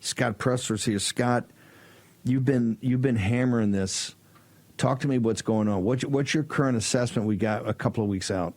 Scott Presler's here. Scott, you've been hammering this. Talk to me what's going on. What's your current assessment? We got a couple of weeks out.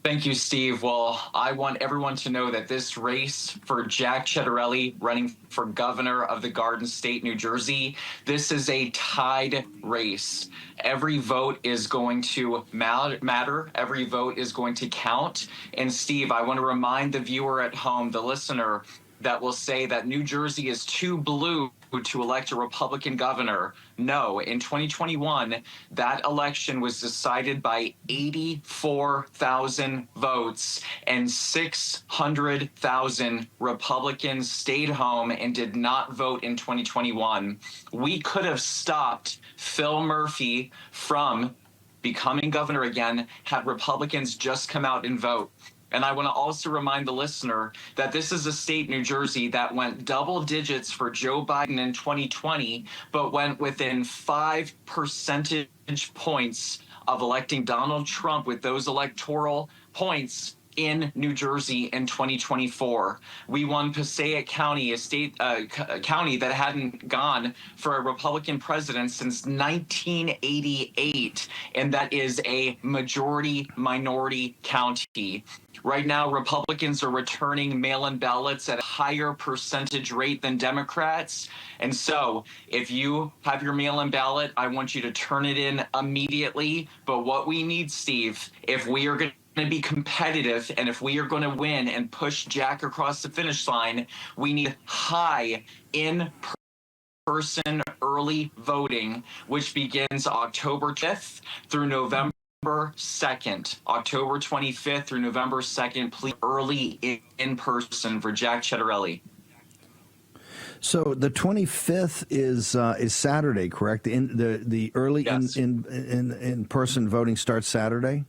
Thank you, Steve. Well, I want everyone to know that this race for Jack Ciattarelli running for governor of the Garden State, New Jersey, this is a tied race. Every vote is going to matter. Every vote is going to count. And Steve, I want to remind the viewer at home, the listener, that will say that New Jersey is too blue to elect a Republican governor. No, in 2021, that election was decided by 84,000 votes, and 600,000 Republicans stayed home and did not vote in 2021. We could have stopped Phil Murphy from becoming governor again had Republicans just come out and vote. And I want to also remind the listener that this is a state, New Jersey, that went double digits for Joe Biden in 2020, but went within 5 percentage points of electing Donald Trump with those electoral points in New Jersey in 2024. We won Passaic County, a state county that hadn't gone for a Republican president since 1988, and that is a majority-minority county. Right now, Republicans are returning mail-in ballots at a higher percentage rate than Democrats. And so if you have your mail-in ballot, I want you to turn it in immediately. But what we need, Steve, if we are going to be competitive and if we are going to win and push Jack across the finish line, we need high in-person early voting, which begins October 5th through November 2nd, October 25th through November 2nd, please early in person for Jack Ciattarelli. So the 25th is Saturday, correct? The early Yes. in person voting starts Saturday.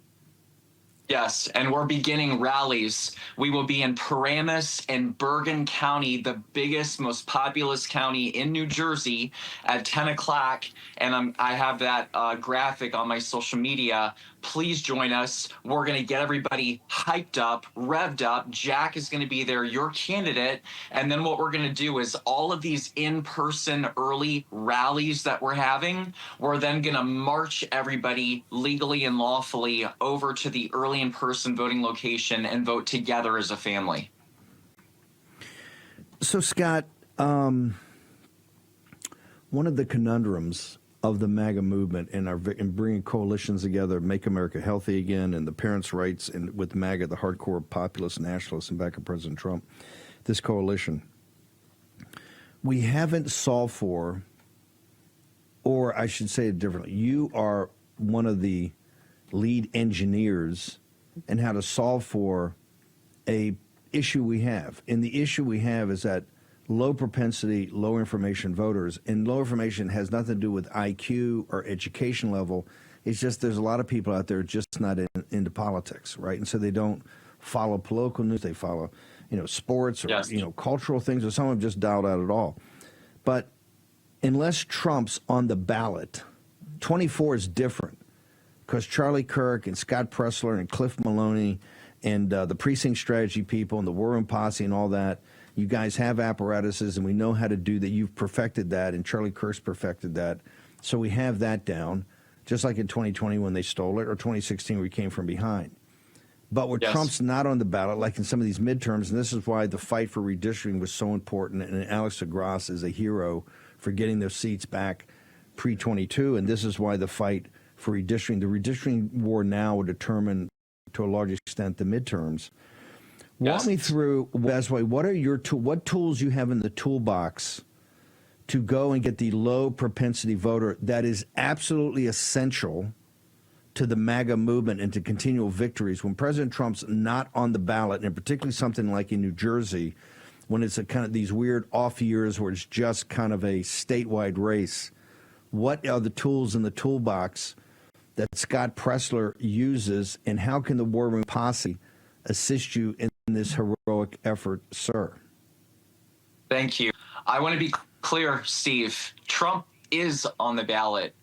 Yes, and we're beginning rallies. We will be in Paramus and Bergen County, the biggest, most populous county in New Jersey, at 10 o'clock. And I have that graphic on my social media. Please join us. We're going to get everybody hyped up, revved up. Jack is going to be there, your candidate. And then what we're going to do is all of these in-person early rallies that we're having, we're then going to march everybody legally and lawfully over to the early in-person voting location and vote together as a family. So, Scott, one of the conundrums of the MAGA movement and bringing coalitions together, Make America Healthy Again, and the parents' rights, and with MAGA, the hardcore populist nationalists and back of President Trump, this coalition, we haven't solved for, or I should say it differently, you are one of the lead engineers in how to solve for a issue we have. And the issue we have is that low propensity, low information voters, and low information has nothing to do with IQ or education level. It's just there's a lot of people out there just not into politics, right? And so they don't follow political news. They follow, sports or, Yes. Cultural things, or some have just dialed out at all. But unless Trump's on the ballot, 24 is different because Charlie Kirk and Scott Presler and Cliff Maloney and the precinct strategy people and the War Room Posse and all that, you guys have apparatuses, and we know how to do that. You've perfected that, and Charlie Kirk's perfected that. So we have that down, just like in 2020 when they stole it, or 2016 we came from behind. But where Yes. Trump's not on the ballot, like in some of these midterms, and this is why the fight for redistricting was so important, and Alex DeGrasse is a hero for getting those seats back pre-22, and this is why the fight for redistricting, the redistricting war now will determine, to a large extent, the midterms. Walk me through, Wesley, what tools you have in the toolbox to go and get the low propensity voter that is absolutely essential to the MAGA movement and to continual victories when President Trump's not on the ballot, and particularly something like in New Jersey, when it's a kind of these weird off years where it's just kind of a statewide race. What are the tools in the toolbox that Scott Presler uses, and how can the War Room Posse assist you in this heroic effort, sir? Thank you. I want to be clear, Steve. Trump is on the ballot.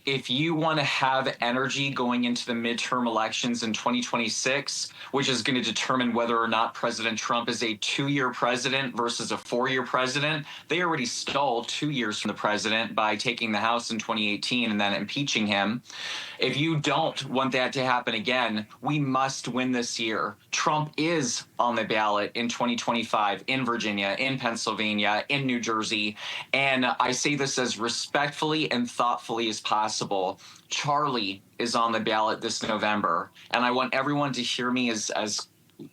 if you want to have energy going into the midterm elections in 2026, which is going to determine whether or not President Trump is a 2-year president versus a 4-year president, they already stole 2 years from the president by taking the House in 2018 and then impeaching him. If you don't want that to happen again, we must win this year. Trump is on the ballot in 2025 in Virginia, in Pennsylvania, in New Jersey. And I say this as respectfully and thoughtfully as possible. Charlie is on the ballot this November. And I want everyone to hear me as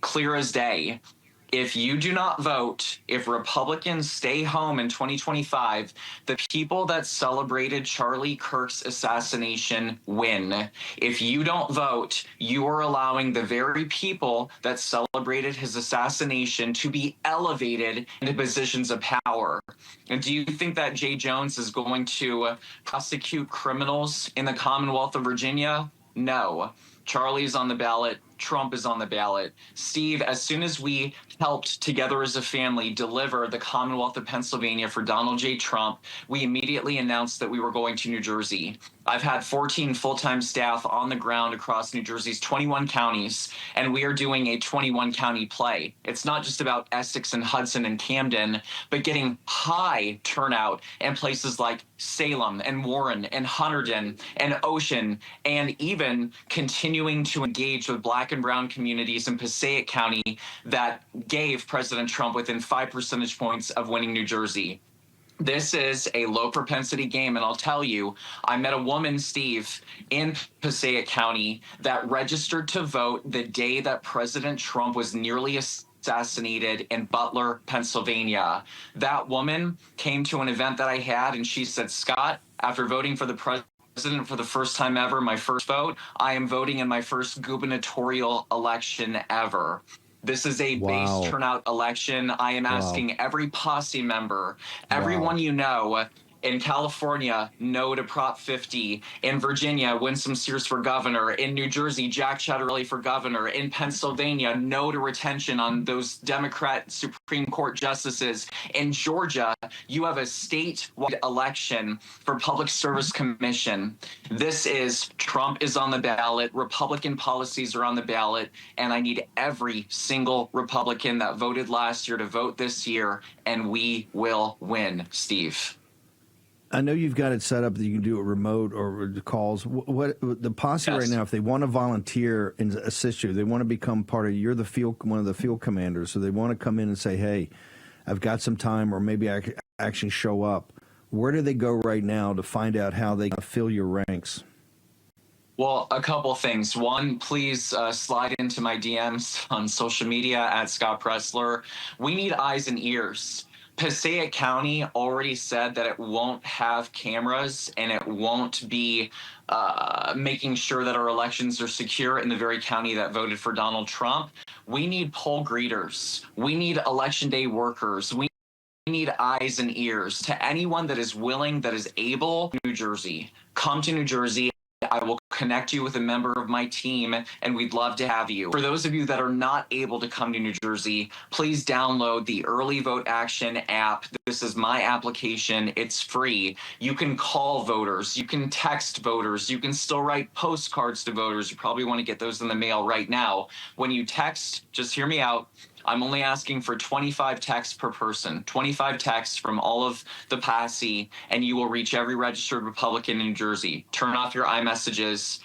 clear as day. If you do not vote, if Republicans stay home in 2025, the people that celebrated Charlie Kirk's assassination win. If you don't vote, you are allowing the very people that celebrated his assassination to be elevated into positions of power. And do you think that Jay Jones is going to prosecute criminals in the Commonwealth of Virginia? No. Charlie's on the ballot. Trump is on the ballot. Steve, as soon as we helped together as a family deliver the Commonwealth of Pennsylvania for Donald J. Trump, we immediately announced that we were going to New Jersey. I've had 14 full-time staff on the ground across New Jersey's 21 counties, and we are doing a 21-county play. It's not just about Essex and Hudson and Camden, but getting high turnout in places like Salem and Warren and Hunterdon and Ocean, and even continuing to engage with Black and brown communities in Passaic County that gave President Trump within 5 percentage points of winning New Jersey. This is a low propensity game, and I'll tell you, I met a woman, Steve, in Passaic County that registered to vote the day that President Trump was nearly assassinated in Butler, Pennsylvania. That woman came to an event that I had, and she said, Scott, after voting for the president for the first time ever, my first vote, I am voting in my first gubernatorial election ever. This is a base turnout election. I am asking every posse member, everyone you know, in California, no to Prop 50. In Virginia, Winsome Sears for governor. In New Jersey, Jack Ciattarelli for governor. In Pennsylvania, no to retention on those Democrat Supreme Court justices. In Georgia, you have a statewide election for Public Service Commission. This is Trump is on the ballot. Republican policies are on the ballot. And I need every single Republican that voted last year to vote this year. And we will win, Steve. I know you've got it set up that you can do it remote or calls. What the posse right now, if they want to volunteer and assist you, they want to become part of. You're the one of the field commanders, so they want to come in and say, "Hey, I've got some time, or maybe I could actually show up." Where do they go right now to find out how they can fill your ranks? Well, a couple things. One, please slide into my DMs on social media at Scott Presler. We need eyes and ears. Passaic County already said that it won't have cameras and it won't be making sure that our elections are secure in the very county that voted for Donald Trump. We need poll greeters. We need election day workers. We need eyes and ears. To anyone that is willing, that is able, New Jersey, come to New Jersey. I will connect you with a member of my team, and we'd love to have you. For those of you that are not able to come to New Jersey, please download the Early Vote Action app. This is my application. It's free. You can call voters. You can text voters. You can still write postcards to voters. You probably want to get those in the mail right now. When you text, just hear me out. I'm only asking for 25 texts per person, 25 texts from all of the posse, and you will reach every registered Republican in New Jersey. Turn off your iMessages,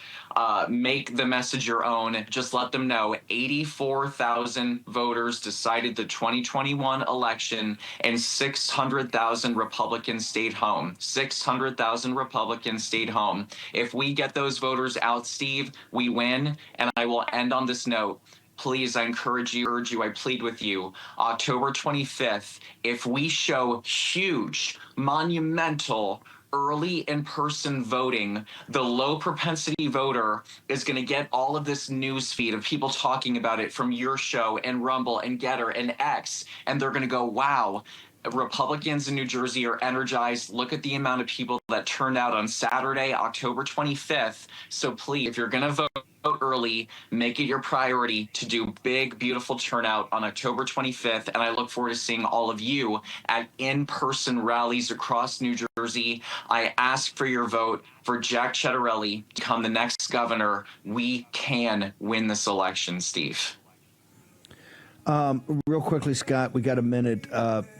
make the message your own. Just let them know 84,000 voters decided the 2021 election and 600,000 Republicans stayed home. 600,000 Republicans stayed home. If we get those voters out, Steve, we win. And I will end on this note. Please, I encourage you, urge you, I plead with you, October 25th, if we show huge, monumental, early in-person voting, the low propensity voter is going to get all of this news feed of people talking about it from your show and Rumble and Getter and X, and they're going to go, wow, Republicans in New Jersey are energized. Look at the amount of people that turned out on Saturday, October 25th. So please, if you're going to vote, early, make it your priority to do big, beautiful turnout on October 25th. And I look forward to seeing all of you at in-person rallies across New Jersey. I ask for your vote for Jack Ciattarelli to become the next governor. We can win this election, Steve. Real quickly, Scott, we got a minute.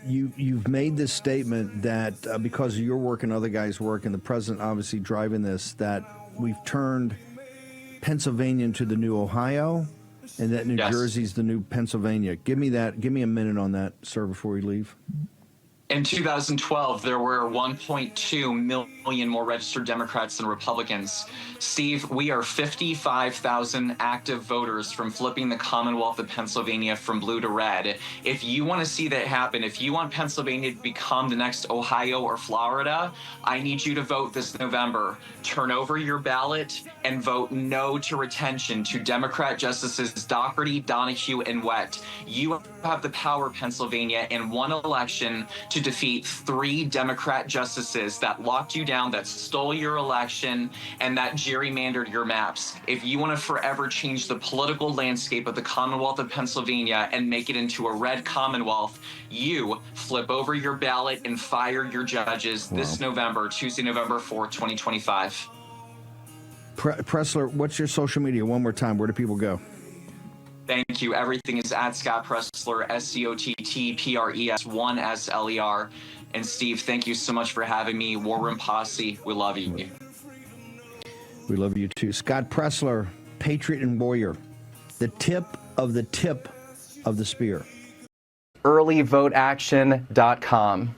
You've made this statement that because of your work and other guys' work, and the president obviously driving this, that we've turned Pennsylvania into the new Ohio, and that New Jersey's the new Pennsylvania. Give me that. Give me a minute on that, sir, before we leave. In 2012, there were 1.2 million more registered Democrats than Republicans. Steve, we are 55,000 active voters from flipping the Commonwealth of Pennsylvania from blue to red. If you want to see that happen, if you want Pennsylvania to become the next Ohio or Florida, I need you to vote this November. Turn over your ballot and vote no to retention to Democrat Justices Doherty, Donahue, and Wett. You have the power, Pennsylvania, in one election to defeat 3 Democrat justices that locked you down, that stole your election, and that gerrymandered your maps. If you want to forever change the political landscape of the Commonwealth of Pennsylvania and make it into a red Commonwealth, you flip over your ballot and fire your judges this November, Tuesday, November 4th, 2025. Presler, what's your social media? One more time. Where do people go? Thank you. Everything is at Scott Presler, SCOTTPRES, 1SLER. And Steve, thank you so much for having me. War Room Posse, we love you. We love you too. Scott Presler, patriot and warrior. The tip of the spear. Earlyvoteaction.com.